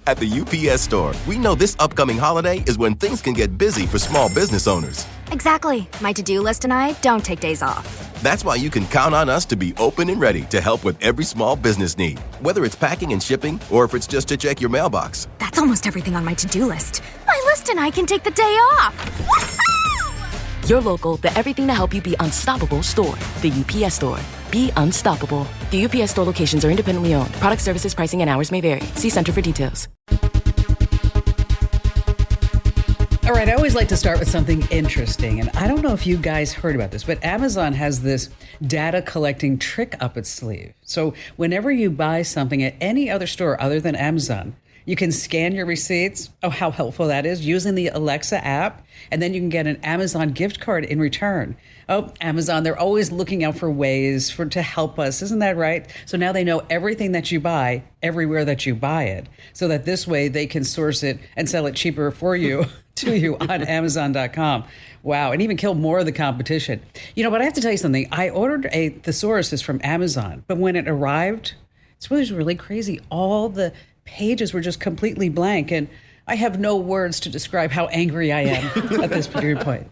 At the UPS Store, we know this upcoming holiday is when things can get busy for small business owners. Exactly. My to-do list and I don't take days off. That's why you can count on us to be open and ready to help with every small business need, whether it's packing and shipping or if it's just to check your mailbox. That's almost everything on my to-do list. My list and I can take the day off. Woohoo! Your local, the everything to help you be unstoppable store. The UPS Store. Be unstoppable. The UPS Store locations are independently owned. Product services, pricing, and hours may vary. See Center for details. All right, I always like to start with something interesting, and I don't know if you guys heard about this, but Amazon has this data collecting trick up its sleeve. So whenever you buy something at any other store other than Amazon, you can scan your receipts. Oh, how helpful that is, using the Alexa app, and then you can get an Amazon gift card in return. Oh, Amazon, they're always looking out for ways to help us. Isn't that right? So now they know everything that you buy, everywhere that you buy it, so that this way they can source it and sell it cheaper for you to you on Amazon.com. Wow, and even kill more of the competition. You know, but I have to tell you something. I ordered a thesaurus from Amazon, but when it arrived, it was really crazy. All the pages were just completely blank, and I have no words to describe how angry I am at this period point.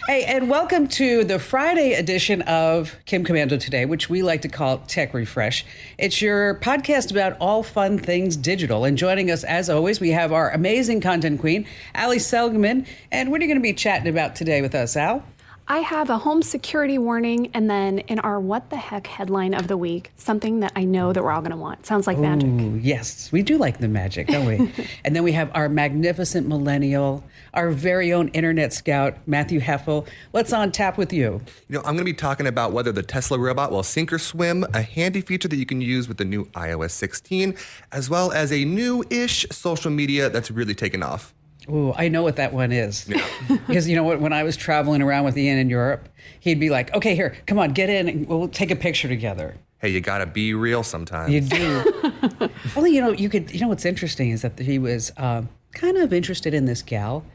Hey, and welcome to the Friday edition of Kim Commando Today, which we like to call Tech Refresh. It's your podcast about all fun things digital. And joining us, as always, we have our amazing content queen, Ali Seligman. And what are you going to be chatting about today with us, Al? I have a home security warning, and then in our What the Heck headline of the week, something that I know that we're all going to want. Sounds like magic. Yes, we do like the magic, don't we? And then we have our magnificent millennial, our very own internet scout, Matthew Heffel. What's on tap with you? You know, I'm going to be talking about whether the Tesla robot will sink or swim, a handy feature that you can use with the new iOS 16, as well as a new-ish social media that's really taken off. Oh, I know what that one is. Yeah. Because you know what? When I was traveling around with Ian in Europe, he'd be like, okay, here, come on, get in, and we'll take a picture together. Hey, you got to be real sometimes. You do. Well, you know, what's interesting is that he was kind of interested in this gal,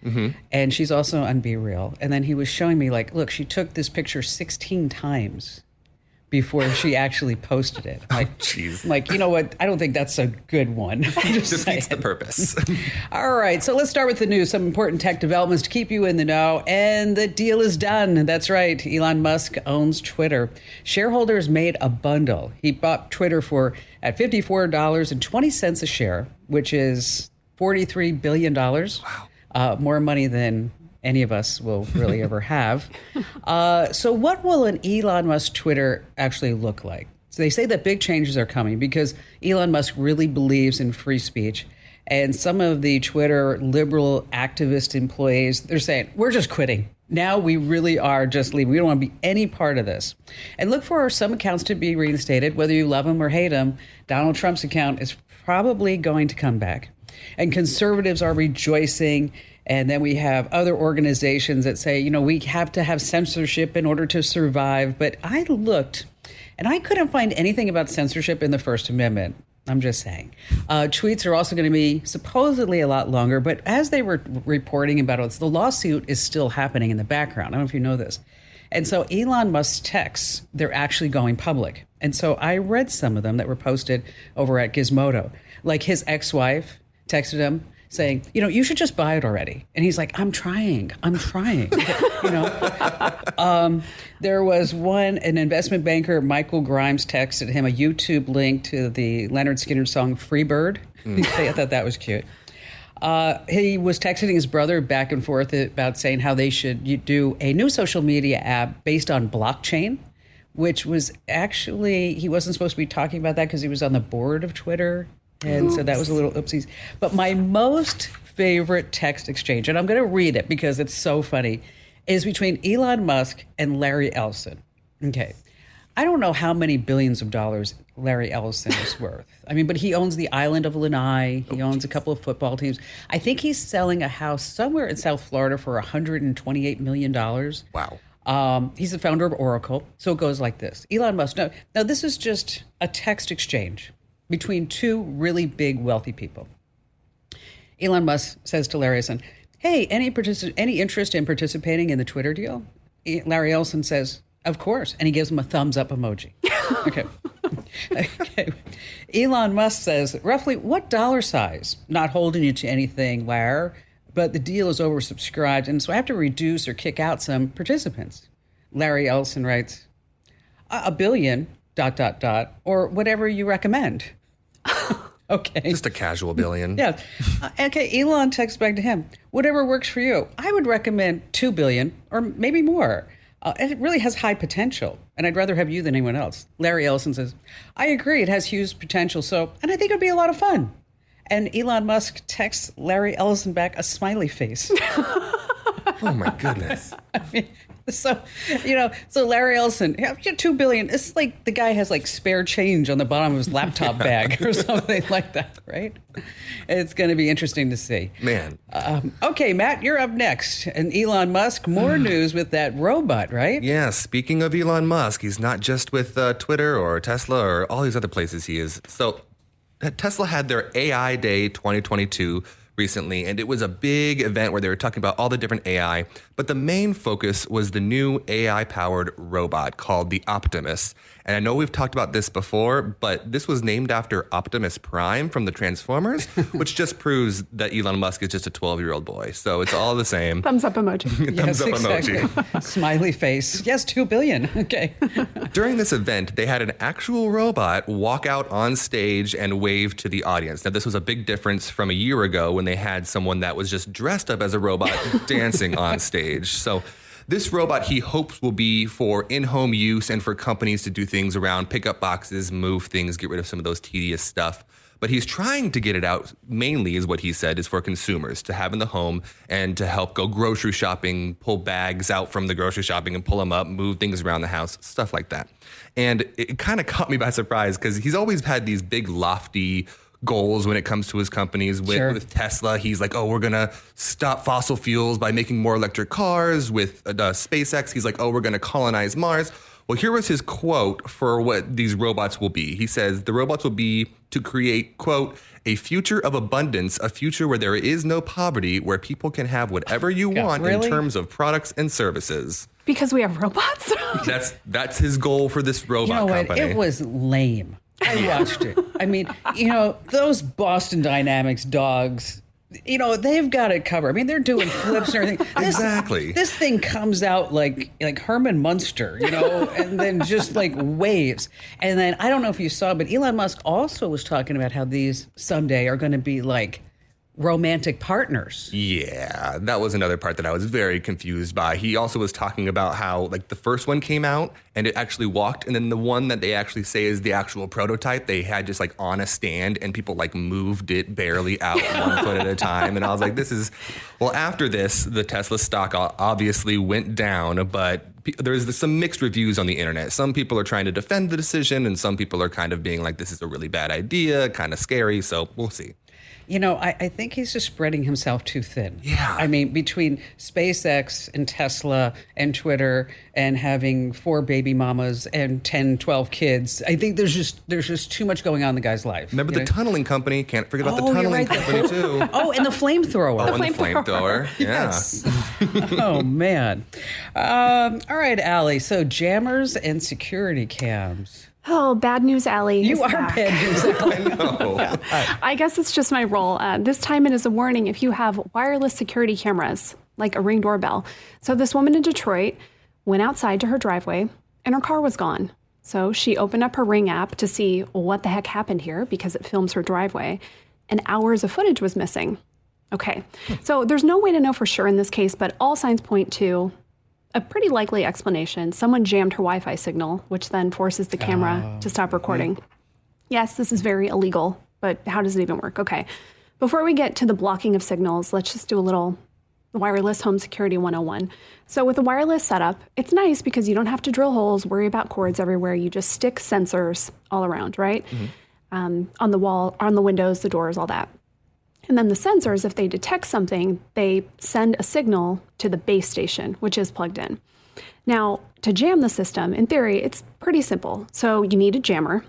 and she's also on Be Real. And then he was showing me, like, look, she took this picture 16 times before she actually posted it. Like, jeez. Like, you know what? I don't think that's a good one. Defeats the purpose. All right, so let's start with the news. Some important tech developments to keep you in the know. And the deal is done. That's right. Elon Musk owns Twitter. Shareholders made a bundle. He bought Twitter at $54.20 a share, which is $43 billion. Wow. More money than any of us will really ever have. So what will an Elon Musk Twitter actually look like? So they say that big changes are coming because Elon Musk really believes in free speech. And some of the Twitter liberal activist employees, they're saying, we're just quitting. Now we really are just leaving. We don't want to be any part of this. And look for some accounts to be reinstated, whether you love them or hate them. Donald Trump's account is probably going to come back. And conservatives are rejoicing. And then we have other organizations that say, you know, we have to have censorship in order to survive. But I looked, and I couldn't find anything about censorship in the First Amendment. I'm just saying. Tweets are also going to be supposedly a lot longer. But as they were reporting about it, the lawsuit is still happening in the background. I don't know if you know this. And so Elon Musk's texts, they're actually going public. And so I read some of them that were posted over at Gizmodo. Like his ex-wife texted him saying, you know, you should just buy it already. And he's like, I'm trying. You know, there was an investment banker, Michael Grimes, texted him a YouTube link to the Leonard Skinner song Free Bird. I thought that was cute. He was texting his brother back and forth about saying how they should do a new social media app based on blockchain, which was actually, he wasn't supposed to be talking about that because he was on the board of Twitter. And so that was a little oopsies. But my most favorite text exchange, and I'm going to read it because it's so funny, is between Elon Musk and Larry Ellison. Okay. I don't know how many billions of dollars Larry Ellison is worth. I mean, but he owns the island of Lanai. He owns a couple of football teams. I think he's selling a house somewhere in South Florida for $128 million. Wow. He's the founder of Oracle. So it goes like this. Elon Musk. Now this is just a text exchange between two really big wealthy people. Elon Musk says to Larry Ellison, hey, any interest in participating in the Twitter deal? Larry Ellison says, of course. And he gives him a thumbs up emoji. Okay. Elon Musk says, roughly what dollar size? Not holding you to anything, Larry, but the deal is oversubscribed, and so I have to reduce or kick out some participants. Larry Ellison writes, a billion, ... or whatever you recommend. Okay. Just a casual billion. Yeah. Okay, Elon texts back to him, whatever works for you. I would recommend 2 billion or maybe more. And it really has high potential, and I'd rather have you than anyone else. Larry Ellison says, I agree, it has huge potential, and I think it would be a lot of fun. And Elon Musk texts Larry Ellison back a smiley face. Oh, my goodness. I mean, so Larry Ellison, 2 billion. It's like the guy has like spare change on the bottom of his laptop bag or something like that, right? It's going to be interesting to see. Man. Okay, Matt, you're up next. And Elon Musk, more news with that robot, right? Yeah, speaking of Elon Musk, he's not just with Twitter or Tesla or all these other places he is. So Tesla had their AI Day 2022 recently, and it was a big event where they were talking about all the different AI, but the main focus was the new AI-powered robot called the Optimus. And I know we've talked about this before, but this was named after Optimus Prime from the Transformers, which just proves that Elon Musk is just a 12-year-old boy. So it's all the same. Thumbs up emoji. Thumbs up exactly. emoji. Smiley face. Yes, 2 billion. Okay. During this event, they had an actual robot walk out on stage and wave to the audience. Now, this was a big difference from a year ago when they had someone that was just dressed up as a robot dancing on stage. So this robot, he hopes, will be for in-home use and for companies to do things around pick up boxes, move things, get rid of some of those tedious stuff. But he's trying to get it out, mainly is what he said, is for consumers to have in the home and to help go grocery shopping, pull bags out from the grocery shopping and pull them up, move things around the house, stuff like that. And it kind of caught me by surprise because he's always had these big, lofty goals when it comes to his companies. With Tesla, he's like, oh, we're going to stop fossil fuels by making more electric cars. With SpaceX, he's like, oh, we're going to colonize Mars. Well, here was his quote for what these robots will be. He says, the robots will be to create, quote, a future of abundance, a future where there is no poverty, where people can have whatever you want in terms of products and services. Because we have robots? That's his goal for this robot company. It was lame. I watched it. I mean, those Boston Dynamics dogs, they've got it covered. I mean, they're doing flips and everything. Exactly. This thing comes out like Herman Munster, and then just like waves. And then I don't know if you saw, but Elon Musk also was talking about how these someday are going to be like romantic partners. Yeah, that was another part that I was very confused by. He also was talking about how like the first one came out and it actually walked, and then the one that they actually say is the actual prototype, they had just like on a stand and people like moved it barely out 1 foot at a time. And I was like, after this, the Tesla stock obviously went down, but there's some mixed reviews on the internet. Some people are trying to defend the decision and some people are kind of being like, this is a really bad idea, kind of scary. So we'll see. I think he's just spreading himself too thin. Yeah. I mean, between SpaceX and Tesla and Twitter and having 4 baby mamas and 10, 12 kids, I think there's just too much going on in the guy's life. Remember the tunneling company? Can't forget about the tunneling company too. And the flamethrower. And the flamethrower. Yeah. Yes. Oh, man. All right, Allie. So jammers and security cams. Oh, bad news, Allie. You are back. Bad news, Allie. I guess it's just my role. This time it is a warning if you have wireless security cameras, like a Ring doorbell. So this woman in Detroit went outside to her driveway and her car was gone. So she opened up her Ring app to see what the heck happened here because it films her driveway, and hours of footage was missing. Okay, so there's no way to know for sure in this case, but all signs point to a pretty likely explanation. Someone jammed her Wi-Fi signal, which then forces the camera to stop recording. Yes, this is very illegal, but how does it even work? Okay. Before we get to the blocking of signals, let's just do a little wireless home security 101. So with a wireless setup, it's nice because you don't have to drill holes, worry about cords everywhere. You just stick sensors all around, right? On the wall, on the windows, the doors, all that. And then the sensors, if they detect something, they send a signal to the base station, which is plugged in. Now, to jam the system, in theory, it's pretty simple. So you need a jammer.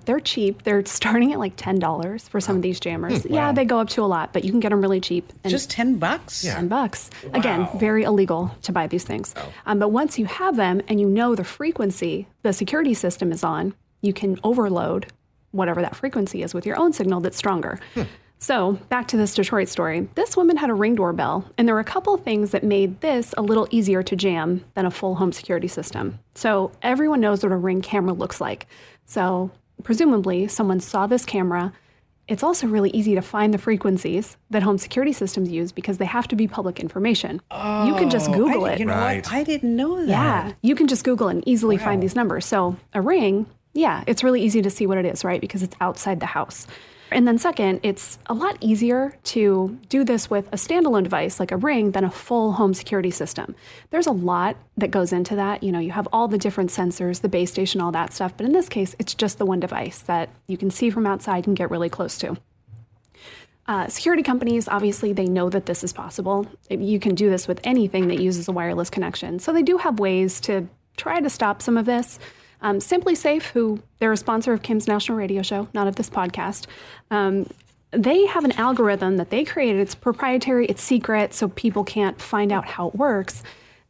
They're cheap. They're starting at like $10 for some of these jammers. Wow. Yeah, they go up to a lot, but you can get them really cheap. And just $10? $10. Wow. Again, very illegal to buy these things. But once you have them and you know the frequency the security system is on, you can overload whatever that frequency is with your own signal that's stronger. So back to this Detroit story. This woman had a Ring doorbell, and there were a couple of things that made this a little easier to jam than a full home security system. So everyone knows what a Ring camera looks like. So presumably someone saw this camera. It's also really easy to find the frequencies that home security systems use because they have to be public information. You can just Google it. You know what? I didn't know that. Yeah, you can just Google and easily find these numbers. So a Ring, yeah, it's really easy to see what it is, right? Because it's outside the house. And then second, it's a lot easier to do this with a standalone device like a Ring than a full home security system. There's a lot that goes into that. You know, you have all the different sensors, the base station, all that stuff. But in this case, it's just the one device that you can see from outside and get really close to. Security companies, obviously, they know that this is possible. You can do this with anything that uses a wireless connection. So they do have ways to try to stop some of this. Simply Safe, who they're a sponsor of Kim's National Radio Show, not of this podcast, they have an algorithm that they created. It's proprietary, it's secret, so people can't find out how it works,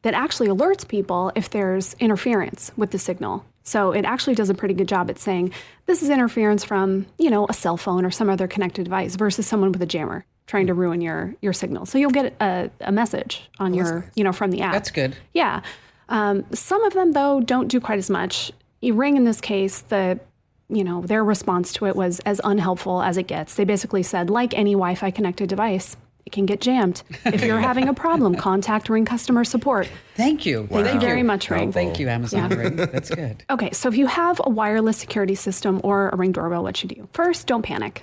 that actually alerts people if there's interference with the signal. So it actually does a pretty good job at saying, this is interference from, a cell phone or some other connected device versus someone with a jammer trying to ruin your signal. So you'll get a message on from the app. That's good. Yeah. Some of them, though, don't do quite as much. Ring, in this case, their response to it was as unhelpful as it gets. They basically said, like any Wi-Fi connected device, it can get jammed. If you're having a problem, contact Ring customer support. Thank you. Thank you very much, Ring. Thank you, Amazon Ring. That's good. Okay, so if you have a wireless security system or a Ring doorbell, what should you do? First, don't panic.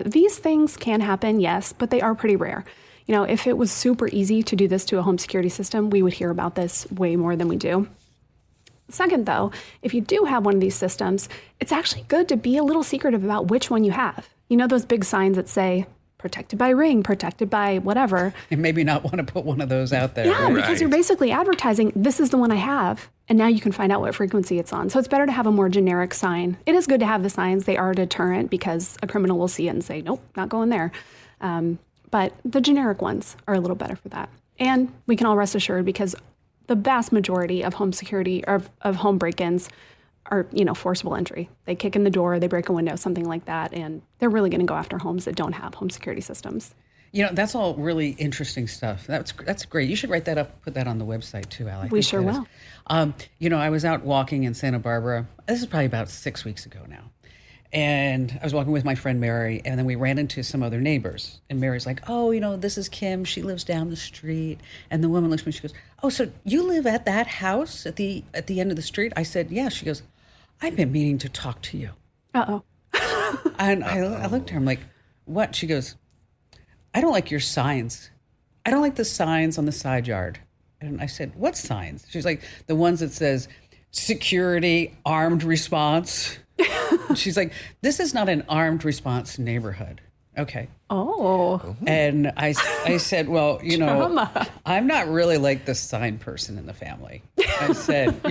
These things can happen, yes, but they are pretty rare. If it was super easy to do this to a home security system, we would hear about this way more than we do. Second, though, if you do have one of these systems, it's actually good to be a little secretive about which one you have. Those big signs that say, protected by Ring, protected by whatever. And maybe not want to put one of those out there. Yeah, right? because you're basically advertising, this is the one I have, and now you can find out what frequency it's on. So it's better to have a more generic sign. It is good to have the signs. They are a deterrent because a criminal will see it and say, nope, not going there. But the generic ones are a little better for that. And we can all rest assured because the vast majority of home security or of home break-ins are, forcible entry. They kick in the door, they break a window, something like that, and they're really going to go after homes that don't have home security systems. That's all really interesting stuff. That's great. You should write that up, put that on the website too, Al. We sure will. I was out walking in Santa Barbara. This is probably about 6 weeks ago now. And I was walking with my friend Mary, and then we ran into some other neighbors. And Mary's like, this is Kim. She lives down the street. And the woman looks at me, she goes, oh, so you live at that house at the end of the street? I said, yeah. She goes, I've been meaning to talk to you. Uh-oh. And I looked at her, I'm like, what? She goes, I don't like your signs. I don't like the signs on the side yard. And I said, what signs? She's like, the ones that says, security, armed response. She's like, this is not an armed response neighborhood. Okay. Oh. And I said, well, I'm not really like the sign person in the family. I said,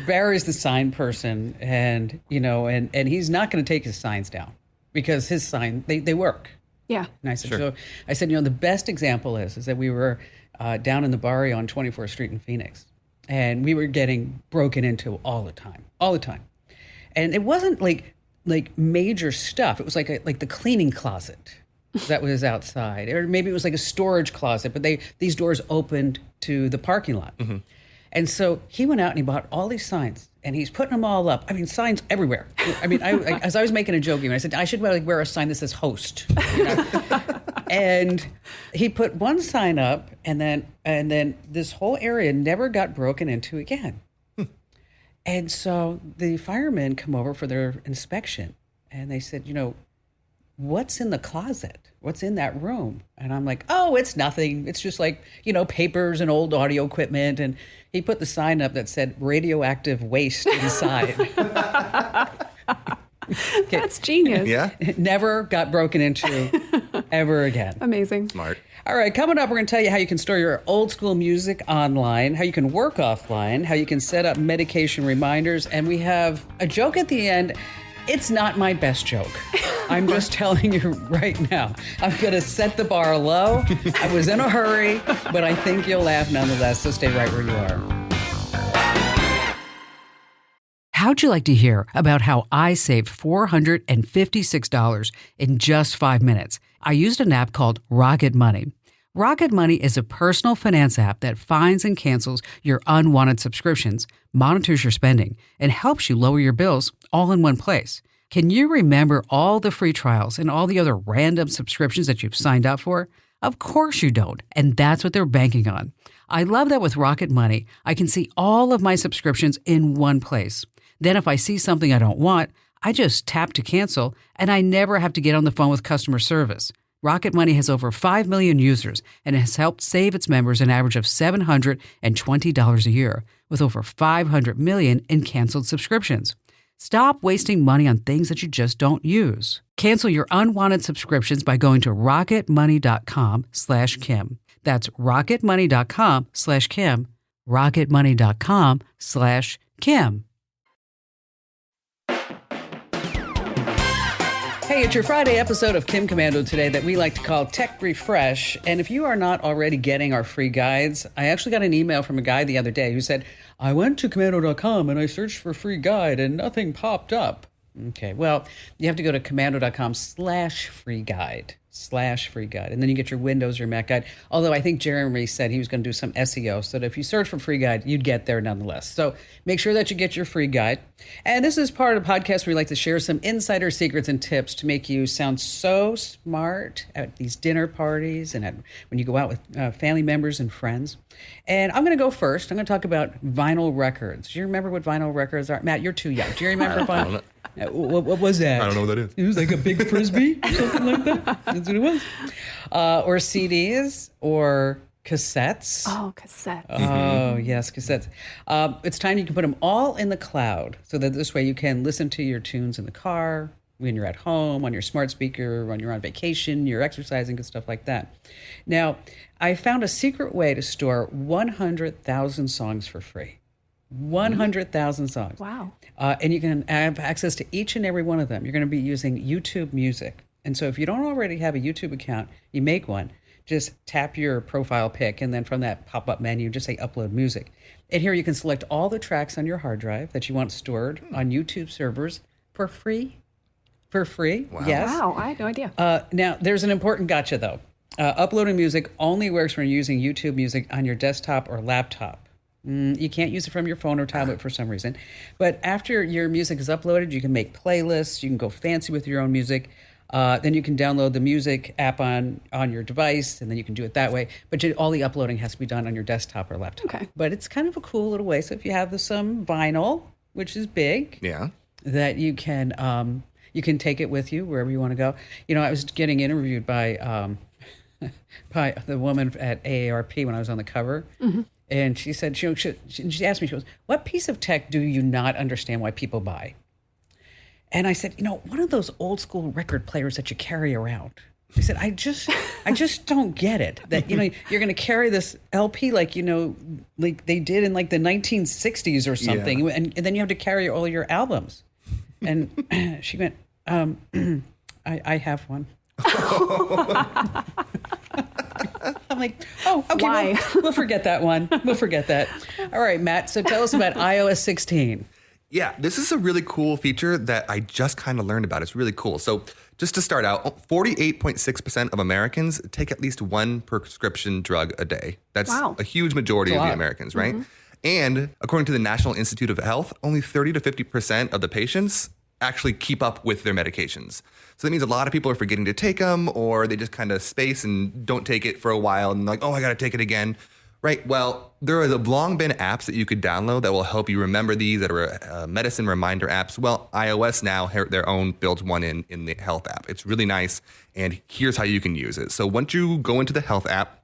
Barry's the sign person and he's not going to take his signs down because his sign, they work. Yeah. And I said, the best example is that we were down in the barrio on 24th Street in Phoenix and we were getting broken into all the time. And it wasn't like major stuff. It was like the cleaning closet that was outside, or maybe it was like a storage closet. But these doors opened to the parking lot, and so he went out and he bought all these signs, and he's putting them all up. I mean, signs everywhere. I mean, as I was making a joke, I said I should wear a sign that says "host," and he put one sign up, and then this whole area never got broken into again. And so the firemen come over for their inspection and they said, what's in the closet? What's in that room? And I'm like, oh, it's nothing. It's just like, papers and old audio equipment. And he put the sign up that said radioactive waste inside. That's genius. Yeah. It never got broken into ever again. Amazing. Smart. All right, coming up, we're going to tell you how you can store your old school music online, how you can work offline, how you can set up medication reminders, and we have a joke at the end. It's not my best joke. I'm just telling you right now. I'm going to set the bar low. I was in a hurry, but I think you'll laugh nonetheless, so stay right where you are. How'd you like to hear about how I saved $456 in just 5 minutes? I used an app called Rocket Money. Rocket Money is a personal finance app that finds and cancels your unwanted subscriptions, monitors your spending, and helps you lower your bills all in one place. Can you remember all the free trials and all the other random subscriptions that you've signed up for? Of course you don't, and that's what they're banking on. I love that with Rocket Money, I can see all of my subscriptions in one place. Then if I see something I don't want, I just tap to cancel, and I never have to get on the phone with customer service. Rocket Money has over 5 million users and has helped save its members an average of $720 a year, with over 500 million in canceled subscriptions. Stop wasting money on things that you just don't use. Cancel your unwanted subscriptions by going to rocketmoney.com/Kim. That's rocketmoney.com/Kim. rocketmoney.com/Kim. Hey, it's your Friday episode of Kim Commando today that we like to call Tech Refresh. And if you are not already getting our free guides, I actually got an email from a guy the other day who said, I went to commando.com and I searched for free guide and nothing popped up. Okay, well, you have to go to commando.com/free guide. And then you get your Windows or Mac guide. Although I think Jeremy said he was going to do some SEO so that if you search for free guide, you'd get there nonetheless. So make sure that you get your free guide. And this is part of the podcast where we like to share some insider secrets and tips to make you sound so smart at these dinner parties and when you go out with family members and friends. And I'm going to go first. I'm going to talk about vinyl records. Do you remember what vinyl records are? Matt, you're too young. Do you remember vinyl? What was that? I don't know what that is. It was like a big Frisbee or something like that. That's what it was. Or CDs or cassettes. Oh, cassettes. Oh, yes, cassettes. It's time you can put them all in the cloud so that this way you can listen to your tunes in the car, when you're at home, on your smart speaker, when you're on vacation, you're exercising and stuff like that. Now, I found a secret way to store 100,000 songs for free. 100,000 songs. Wow. And you can have access to each and every one of them. You're going to be using YouTube Music. And so if you don't already have a YouTube account, you make one. Just tap your profile pic, and then from that pop-up menu, just say Upload Music. And here you can select all the tracks on your hard drive that you want stored on YouTube servers for free. For free, Wow. yes. Wow, I had no idea. Now, there's an important gotcha, though. Uploading music only works when you're using YouTube Music on your desktop or laptop. You can't use it from your phone or tablet for some reason. But after your music is uploaded, you can make playlists. You can go fancy with your own music. Then you can download the music app on your device, and then you can do it that way. But all the uploading has to be done on your desktop or laptop. Okay. But it's kind of a cool little way. So if you have some vinyl, which is big, Yeah. that you can take it with you wherever you want to go. You know, I was getting interviewed by the woman at AARP when I was on the cover. Mm-hmm. And she said, she asked me, she goes, what piece of tech do you not understand why people buy? And I said, one of those old school record players that you carry around. She said, I just don't get it. That, you're going to carry this LP like they did in like the 1960s or something. Yeah. And then you have to carry all your albums. And she went, I have one. I'm like, oh, okay, Why? We'll forget that one. We'll forget that. All right, Matt, so tell us about iOS 16. Yeah, this is a really cool feature that I just kind of learned about. It's really cool. So just to start out, 48.6% of Americans take at least one prescription drug a day. That's a huge majority of the Americans, right? Mm-hmm. And according to the National Institute of Health, only 30 to 50% of the patients actually keep up with their medications. So that means a lot of people are forgetting to take them, or they just kind of space and don't take it for a while and like, oh, I got to take it again. Right. Well, there have long been apps that you could download that will help you remember these, that are medicine reminder apps. Well, iOS now, their own builds one in the health app. It's really nice. And here's how you can use it. So once you go into the health app,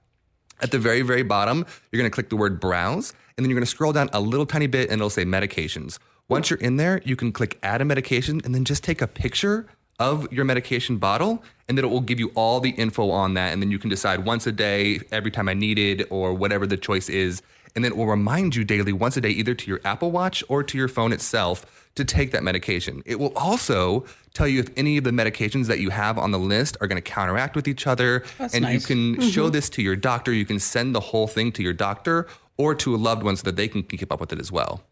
at the very, very bottom, you're going to click the word browse, and then you're going to scroll down a little tiny bit and it'll say medications. Once you're in there, you can click add a medication and then just take a picture of your medication bottle, and then it will give you all the info on that. And then you can decide once a day, every time I need it, or whatever the choice is. And then it will remind you daily, once a day, either to your Apple Watch or to your phone itself, to take that medication. It will also tell you if any of the medications that you have on the list are going to counteract with each other. That's and nice. You can show this to your doctor. You can send the whole thing to your doctor or to a loved one so that they can keep up with it as well.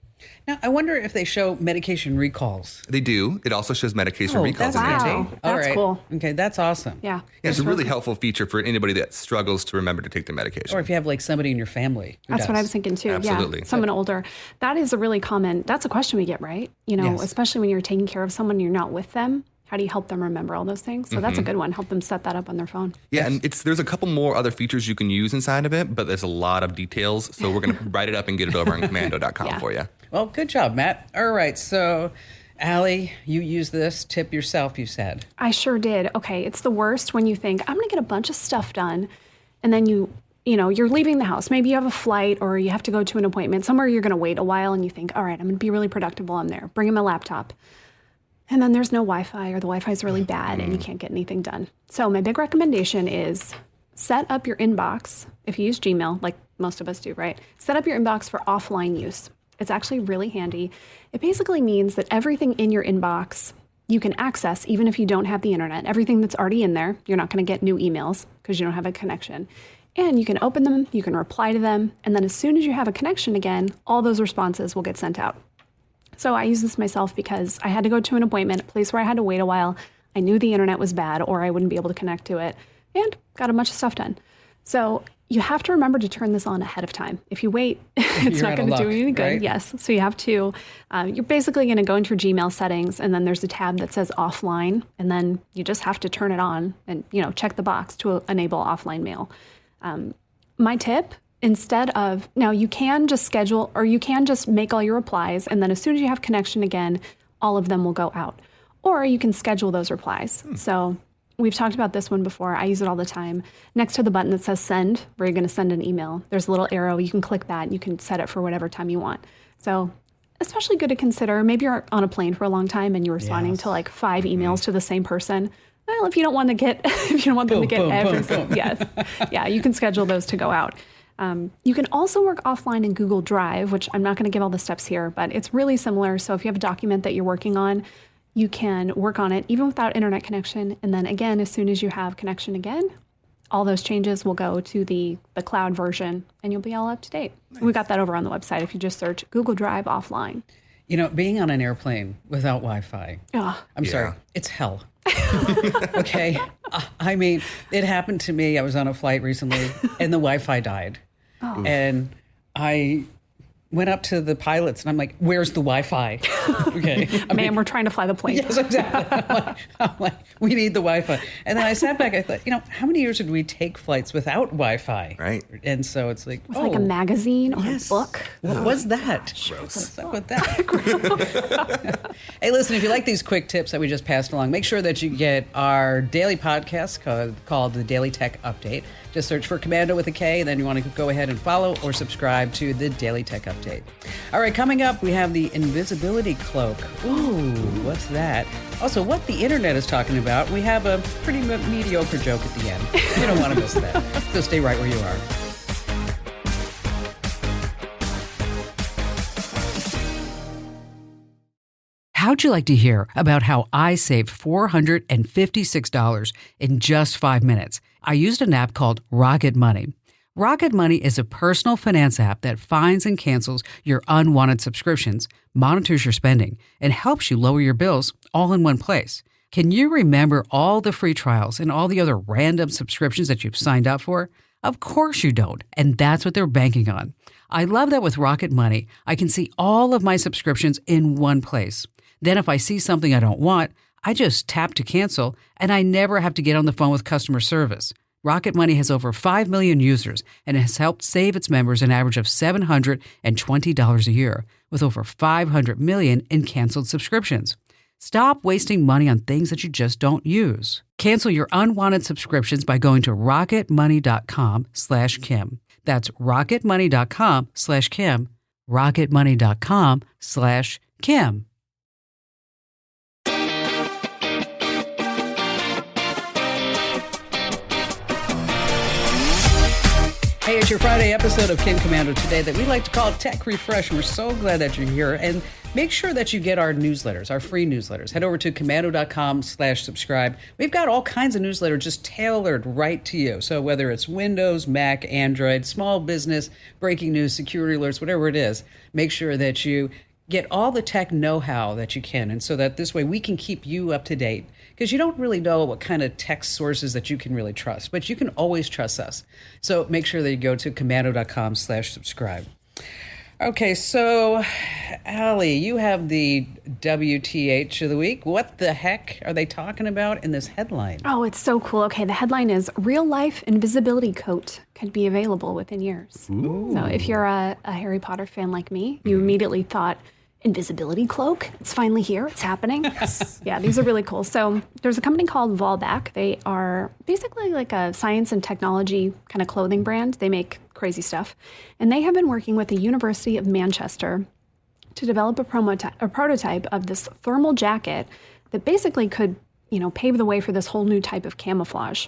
Now, I wonder if they show medication recalls. They do. It also shows medication recalls. That's in there, handy. too. All That's right. cool. Okay, that's awesome. Yeah. Yeah, it's a really helpful feature for anybody that struggles to remember to take their medication. Or if you have like somebody in your family. Who That's what I does. was thinking too. Absolutely. Yeah, someone older. That is a really common, that's a question we get, right? You know, Yes. especially when you're taking care of someone and you're not with them. How do you help them remember all those things? So that's a good one. Help them set that up on their phone. Yeah, and there's a couple more other features you can use inside of it, but there's a lot of details. So we're going to write it up and get it over on commando.com Yeah. for you. Well, good job, Matt. All right, so Allie, you use this tip yourself, you said. I sure did. Okay, it's the worst when you think, I'm going to get a bunch of stuff done. And then you know, you're leaving the house. Maybe you have a flight or you have to go to an appointment somewhere you're going to wait a while and you think, all right, I'm going to be really productive while I'm there. Bring in my laptop. And then there's no Wi-Fi or the Wi-Fi is really bad and you can't get anything done. So my big recommendation is set up your inbox. If you use Gmail, like most of us do, right? Set up your inbox for offline use. It's actually really handy. It basically means that everything in your inbox you can access even if you don't have the internet. Everything that's already in there, you're not going to get new emails because you don't have a connection. And you can open them, you can reply to them, and then as soon as you have a connection again, all those responses will get sent out. So I use this myself because I had to go to an appointment, a place where I had to wait a while. I knew the internet was bad or I wouldn't be able to connect to it, and got a bunch of stuff done. So you have to remember to turn this on ahead of time. If you wait, it's You're not out going of to do luck, anything good. right? Yes. So you have to, you're basically going to go into your Gmail settings and then there's a tab that says offline. And then you just have to turn it on and, you know, check the box to enable offline mail. My tip, instead of, now you can just schedule or you can just make all your replies. And then as soon as you have connection again, all of them will go out. Or you can schedule those replies. So we've talked about this one before. I use it all the time. Next to the button that says send, where you're going to send an email, there's a little arrow. You can click that and you can set it for whatever time you want. So especially good to consider. Maybe you're on a plane for a long time and you're responding to like 5 emails to the same person. Well, if you don't want to get, if you don't want them to get everything, yes, yeah, you can schedule those to go out. You can also work offline in Google Drive, which I'm not going to give all the steps here, but it's really similar. So if you have a document that you're working on, you can work on it even without internet connection. And then again, as soon as you have connection again, all those changes will go to the cloud version and you'll be all up to date. Nice. We got that over on the website if you just search Google Drive offline. You know, being on an airplane without Wi-Fi, I'm sorry, it's hell. Okay. I mean, it happened to me. I was on a flight recently and the Wi-Fi died. And I went up to the pilots and I'm like, where's the Wi-Fi? Okay. Ma'am, we're trying to fly the plane. Yes, exactly. I'm like, we need the Wi-Fi. And then I sat back, I thought, you know, how many years did we take flights without Wi-Fi? Right. And so it's like, With like a magazine or yes. a book. What was that? Gross. What's up with that? Hey, listen, if you like these quick tips that we just passed along, make sure that you get our daily podcast called the Daily Tech Update. Just search for Commando with a K, and then you want to go ahead and follow or subscribe to the Daily Tech Update. All right, coming up, we have the invisibility cloak. Ooh, what's that? Also, what the internet is talking about. We have a pretty mediocre joke at the end. You don't want to miss that. So stay right where you are. How'd you like to hear about how I saved $456 in just 5 minutes? I used an app called Rocket Money. Rocket Money is a personal finance app that finds and cancels your unwanted subscriptions, monitors your spending, and helps you lower your bills all in one place. Can you remember all the free trials and all the other random subscriptions that you've signed up for? Of course you don't, and that's what they're banking on. I love that with Rocket Money, I can see all of my subscriptions in one place. Then if I see something I don't want, I just tap to cancel, and I never have to get on the phone with customer service. Rocket Money has over 5 million users and has helped save its members an average of $720 a year, with over 500 million in canceled subscriptions. Stop wasting money on things that you just don't use. Cancel your unwanted subscriptions by going to rocketmoney.com/Kim. That's rocketmoney.com/Kim. rocketmoney.com/Kim. Hey, it's your Friday episode of Kim Commando Today that we like to call Tech Refresh, and we're so glad that you're here. And make sure that you get our newsletters, our free newsletters. Head over to commando.com/subscribe. We've got all kinds of newsletters just tailored right to you. So whether it's Windows, Mac, Android, small business, breaking news, security alerts, whatever it is, make sure that you get all the tech know-how that you can, and so that this way we can keep you up to date, because you don't really know what kind of tech sources that you can really trust, but you can always trust us. So make sure that you go to komando.com/subscribe. Okay, so Allie, you have the WTH of the week. What the heck are they talking about in this headline? Oh, it's so cool. Okay, the headline is Real Life Invisibility Coat could be available within years. Ooh. So if you're a Harry Potter fan like me, you immediately thought, invisibility cloak? It's finally here. It's happening. Yes. Yeah, these are really cool. So there's a company called Volback. They are basically like a science and technology kind of clothing brand. They make crazy stuff. And they have been working with the University of Manchester to develop a prototype of this thermal jacket that basically could, pave the way for this whole new type of camouflage.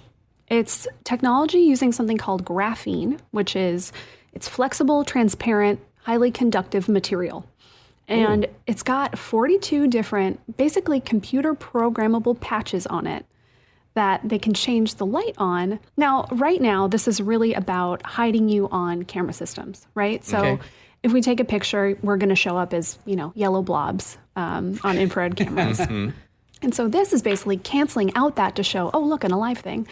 It's technology using something called graphene, which is it's flexible, transparent, highly conductive material. And it's got 42 different, basically computer programmable patches on it that they can change the light on. Now, right now, this is really about hiding you on camera systems, right? So if we take a picture, we're going to show up as, yellow blobs on infrared cameras. And so this is basically canceling out that to show, oh, look, an alive thing.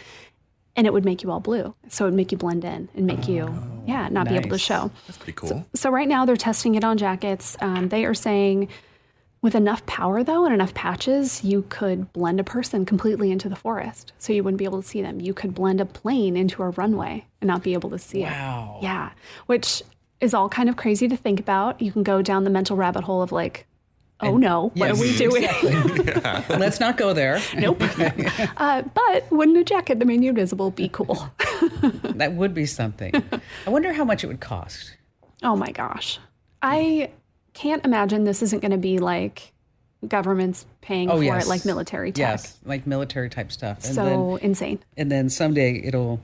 And it would make you all blue. So it would make you blend in and make you, not be able to show. That's pretty cool. So right now they're testing it on jackets. They are saying with enough power, though, and enough patches, you could blend a person completely into the forest. So you wouldn't be able to see them. You could blend a plane into a runway and not be able to see it. Wow. Yeah. Which is all kind of crazy to think about. You can go down the mental rabbit hole of like, oh no, what are we doing? Exactly. Let's not go there. Nope. But wouldn't a jacket that made you invisible be cool? That would be something. I wonder how much it would cost. Oh my gosh. I can't imagine this isn't going to be like governments paying for it like military tech. Yes, like military type stuff. And so insane. And then someday it'll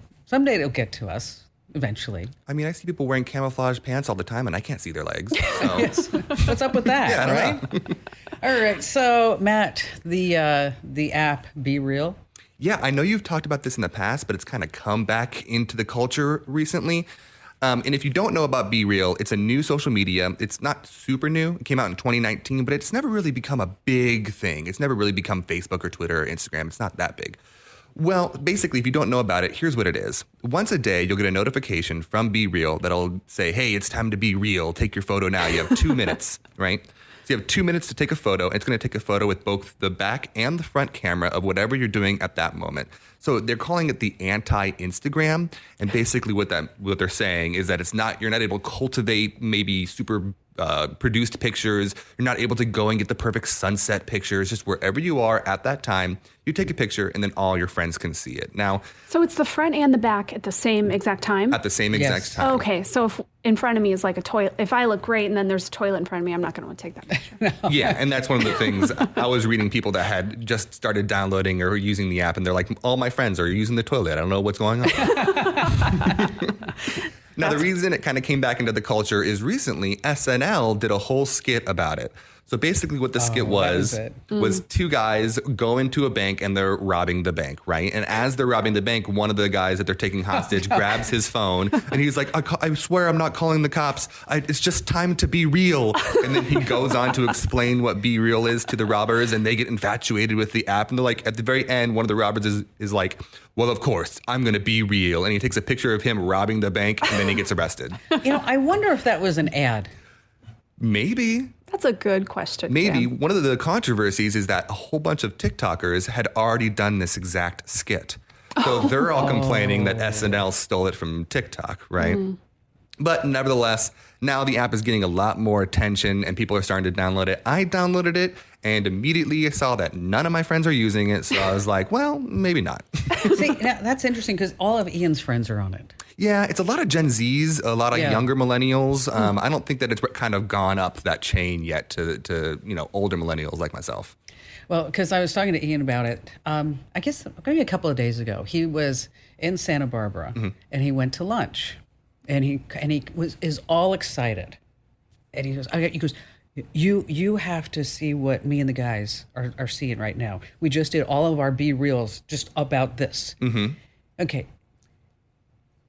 get to us. Eventually. I mean, I see people wearing camouflage pants all the time, and I can't see their legs. So. Yes. What's up with that? Yeah, I don't know. All right. So, Matt, the app Be Real. Yeah, I know you've talked about this in the past, but it's kind of come back into the culture recently. And if you don't know about Be Real, it's a new social media. It's not super new. It came out in 2019, but it's never really become a big thing. It's never really become Facebook or Twitter or Instagram. It's not that big. Well, basically, if you don't know about it, here's what it is. Once a day, you'll get a notification from Be Real that'll say, hey, it's time to be real. Take your photo now. You have 2 minutes, right? So you have 2 minutes to take a photo. It's going to take a photo with both the back and the front camera of whatever you're doing at that moment. So they're calling it the anti-Instagram. And basically what they're saying is that you're not able to cultivate maybe super produced pictures. You're not able to go and get the perfect sunset pictures. Just wherever you are at that time, you take a picture and then all your friends can see it. Now, so it's the front and the back at the same exact time? At the same exact time. Okay, so if in front of me is like a toilet, if I look great and then there's a toilet in front of me, I'm not going to want to take that picture. No. Yeah, and that's one of the things. I was reading people that had just started downloading or using the app, and they're like, all my friends are using the toilet. I don't know what's going on. Now, the reason it kind of came back into the culture is recently SNL did a whole skit about it. So basically what the skit was two guys go into a bank and they're robbing the bank, right? And as they're robbing the bank, one of the guys that they're taking hostage grabs his phone and he's like, I swear I'm not calling the cops. It's just time to be real. And then he goes on to explain what Be Real is to the robbers, and they get infatuated with the app. And they're like, at the very end, one of the robbers is like, well, of course, I'm going to be real. And he takes a picture of him robbing the bank and then he gets arrested. I wonder if that was an ad. Maybe. That's a good question. Maybe. One of the controversies is that a whole bunch of TikTokers had already done this exact skit. So they're all complaining that SNL stole it from TikTok, right? But nevertheless, now the app is getting a lot more attention and people are starting to download it. I downloaded it and immediately I saw that none of my friends are using it. So I was like, well, maybe not. See, now, that's interesting because all of Ian's friends are on it. Yeah, it's a lot of Gen Zs, a lot of younger millennials. I don't think that it's kind of gone up that chain yet to older millennials like myself. Well, because I was talking to Ian about it, I guess maybe a couple of days ago. He was in Santa Barbara and he went to lunch, and he is all excited, and he goes, you have to see what me and the guys are seeing right now. We just did all of our Be Reals just about this. Okay.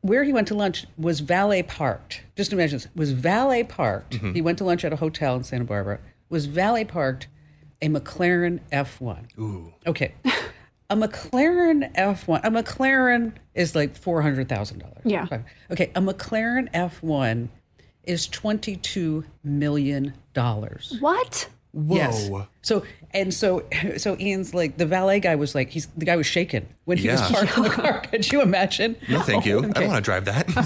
where he went to lunch was valet parked. Just imagine this, was valet parked. Mm-hmm. He went to lunch at a hotel in Santa Barbara, was valet parked a McLaren F1. Ooh. Okay. A McLaren F1, a McLaren is like $400,000. Yeah. Okay, a McLaren F1 is $22 million. What? Whoa. Yes. So Ian's like, the valet guy was like, the guy was shaking when he was Yeah. parked in the car. Could you imagine? No, thank you. I Okay. don't want to drive that.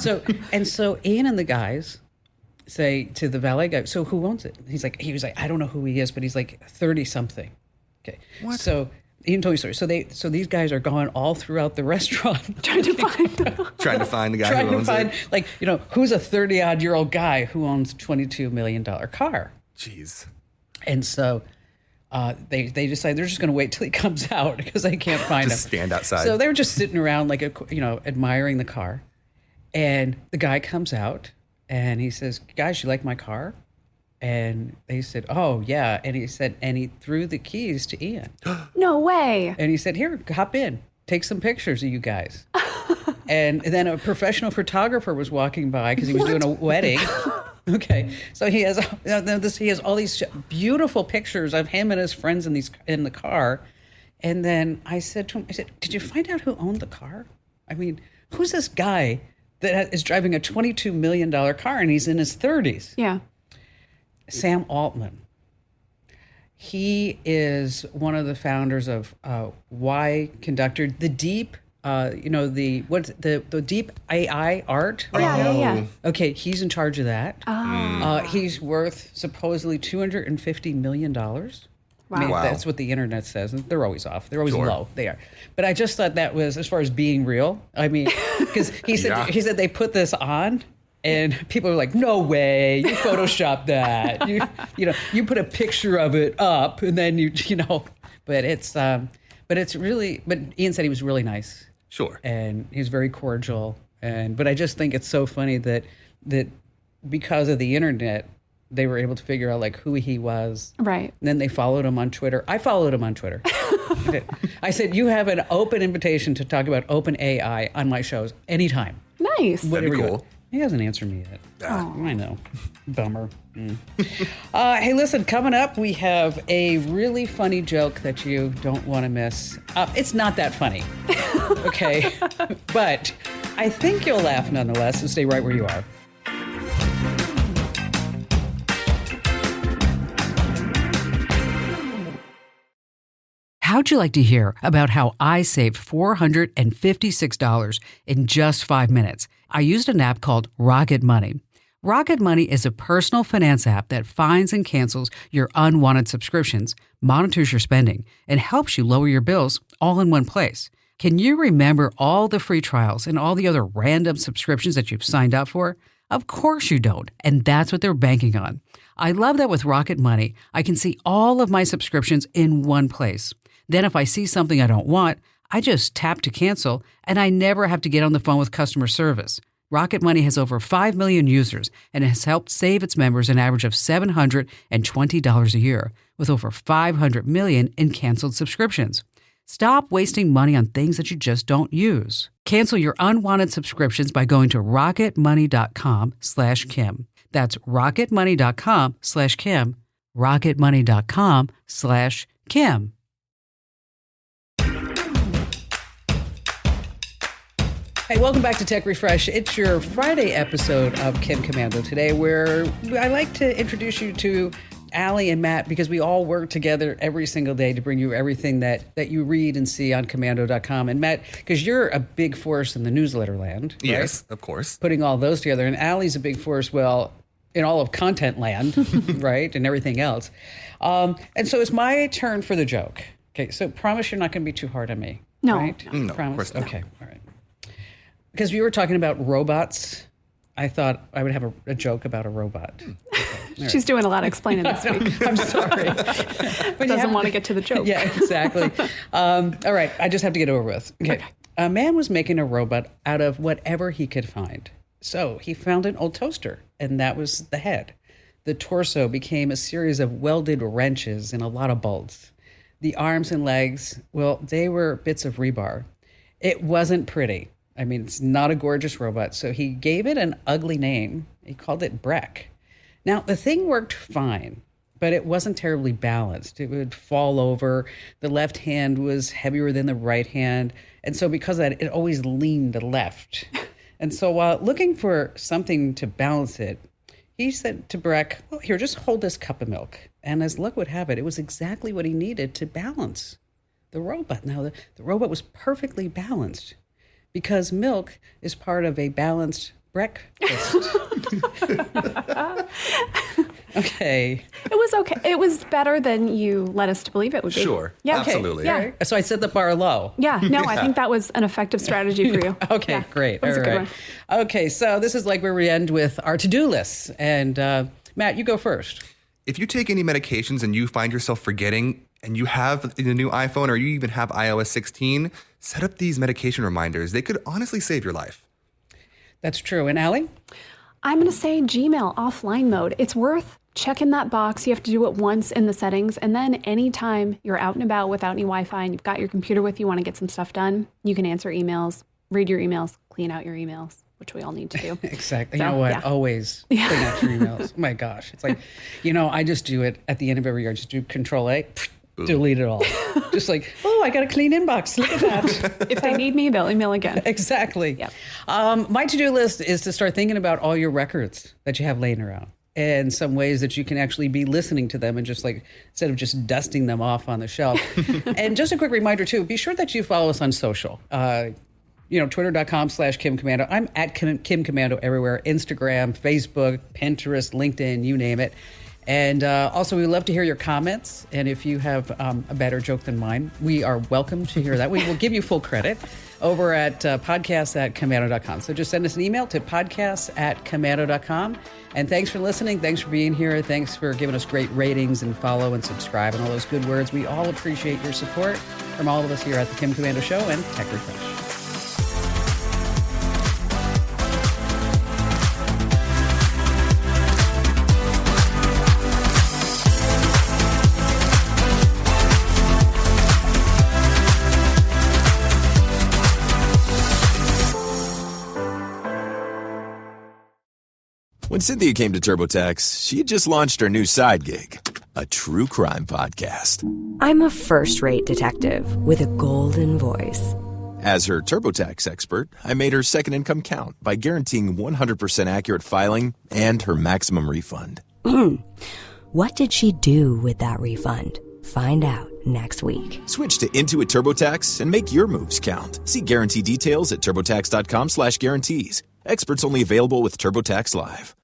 So Ian and the guys say to the valet guy, so who owns it? He was like, I don't know who he is, but he's like 30 something. Okay. What? So Ian told me a story. So these guys are going all throughout the restaurant Trying to find Trying to find the guy trying who to owns find, it. like, who's a 30-odd-year-old guy who owns $22 million car. Jeez. And so they decide they're just going to wait till he comes out because they can't find Just him. stand outside. So they were just sitting around, like, admiring the car. And the guy comes out and he says, guys, you like my car? And they said, oh, yeah. And he said, and he threw the keys to Ian. No way. And he said, here, hop in. Take some pictures of you guys. And then a professional photographer was walking by because he was doing a wedding. Okay, so he has all these beautiful pictures of him and his friends in the car. And then I said to him, did you find out who owned the car? I mean, who's this guy that is driving a $22 million car and he's in his 30s? Yeah. Sam Altman. He is one of the founders of Y Conductor, the deep, the deep AI art. Right Yeah, now. yeah. Okay, he's in charge of that. He's worth supposedly $250 million. I mean, Wow. that's what the internet says. And they're always off. They're always Sure. low. They are. But I just thought that was, as far as being real. I mean, because he said they put this on, and people are like, "No way! You photoshopped that. You put a picture of it up, and then But it's really. But Ian said he was really nice. Sure. And he was very cordial. But I just think it's so funny that because of the internet, they were able to figure out like who he was. Right. And then they followed him on Twitter. I followed him on Twitter. I said, you have an open invitation to talk about open AI on my shows anytime. Nice. That'd be Whatever you cool. want. He hasn't answered me yet. I know. Bummer. Hey, listen, coming up, we have a really funny joke that you don't want to miss. It's not that funny. Okay. But I think you'll laugh nonetheless, so stay right where you are. How'd you like to hear about how I saved $456 in just 5 minutes? I used an app called Rocket Money. Rocket Money is a personal finance app that finds and cancels your unwanted subscriptions, monitors your spending, and helps you lower your bills all in one place. Can you remember all the free trials and all the other random subscriptions that you've signed up for? Of course you don't, and that's what they're banking on. I love that with Rocket Money, I can see all of my subscriptions in one place. Then if I see something I don't want, I just tap to cancel, and I never have to get on the phone with customer service. Rocket Money has over 5 million users and has helped save its members an average of $720 a year, with over 500 million in canceled subscriptions. Stop wasting money on things that you just don't use. Cancel your unwanted subscriptions by going to rocketmoney.com/Kim. That's rocketmoney.com/Kim. rocketmoney.com/Kim. Hey, welcome back to Tech Refresh. It's your Friday episode of Kim Commando today, where I like to introduce you to Allie and Matt because we all work together every single day to bring you everything that you read and see on commando.com. And Matt, because you're a big force in the newsletter land, right? Yes, of course. Putting all those together. And Allie's a big force, well, in all of content land, right? And everything else. And so it's my turn for the joke. Okay, so promise you're not going to be too hard on me. No. Right? No, of Promise? course not. Okay, all right. Because we were talking about robots, I thought I would have a joke about a robot. She's doing a lot of explaining this week. I'm sorry. But Doesn't want to get to the joke. Yeah, exactly. All right, I just have to get over with. Okay. A man was making a robot out of whatever he could find. So he found an old toaster, and that was the head. The torso became a series of welded wrenches and a lot of bolts. The arms and legs, well, they were bits of rebar. It wasn't pretty. I mean, it's not a gorgeous robot. So he gave it an ugly name. He called it Breck. Now, the thing worked fine, but it wasn't terribly balanced. It would fall over. The left hand was heavier than the right hand. And so because of that, it always leaned to the left. And so while looking for something to balance it, he said to Breck, well, here, just hold this cup of milk. And as luck would have it, it was exactly what he needed to balance the robot. Now, the robot was perfectly balanced because milk is part of a balanced breakfast. Okay. It was okay. It was better than you led us to believe it would be. Sure. Yeah. Absolutely. Yeah. Right. So I set the bar low. Yeah. No, I think that was an effective strategy for you. Okay, Yeah, great. that was All a good right. one. Okay, so this is like where we end with our to-do lists. And Matt, you go first. If you take any medications and you find yourself forgetting and you have the new iPhone or you even have iOS 16, set up these medication reminders. They could honestly save your life. That's true. And Allie? I'm going to say Gmail offline mode. It's worth checking that box. You have to do it once in the settings. And then anytime you're out and about without any Wi-Fi and you've got your computer with you, want to get some stuff done, you can answer emails, read your emails, clean out your emails, which we all need to do. Exactly. So, You know what? yeah. Always clean out your emails. Oh my gosh. It's like, I just do it at the end of every year. I just do Control-A, delete it all. Just like, oh, I got a clean inbox. Look at that. If they need me, they'll email again. Exactly. Yep. My to-do list is to start thinking about all your records that you have laying around and some ways that you can actually be listening to them and just like, instead of just dusting them off on the shelf. And just a quick reminder too, be sure that you follow us on social. Twitter.com/Kim Commando. I'm at Kim Commando everywhere. Instagram, Facebook, Pinterest, LinkedIn, you name it. And also, we love to hear your comments. And if you have a better joke than mine, we are welcome to hear that. We will give you full credit over at podcasts@commando.com. So just send us an email to podcasts@commando.com. And thanks for listening. Thanks for being here. Thanks for giving us great ratings and follow and subscribe and all those good words. We all appreciate your support from all of us here at the Kim Commando Show and Tech Refresh. When Cynthia came to TurboTax, she had just launched her new side gig, a true crime podcast. I'm a first-rate detective with a golden voice. As her TurboTax expert, I made her second income count by guaranteeing 100% accurate filing and her maximum refund. What did she do with that refund? Find out next week. Switch to Intuit TurboTax and make your moves count. See guarantee details at turbotax.com/guarantees. Experts only available with TurboTax Live.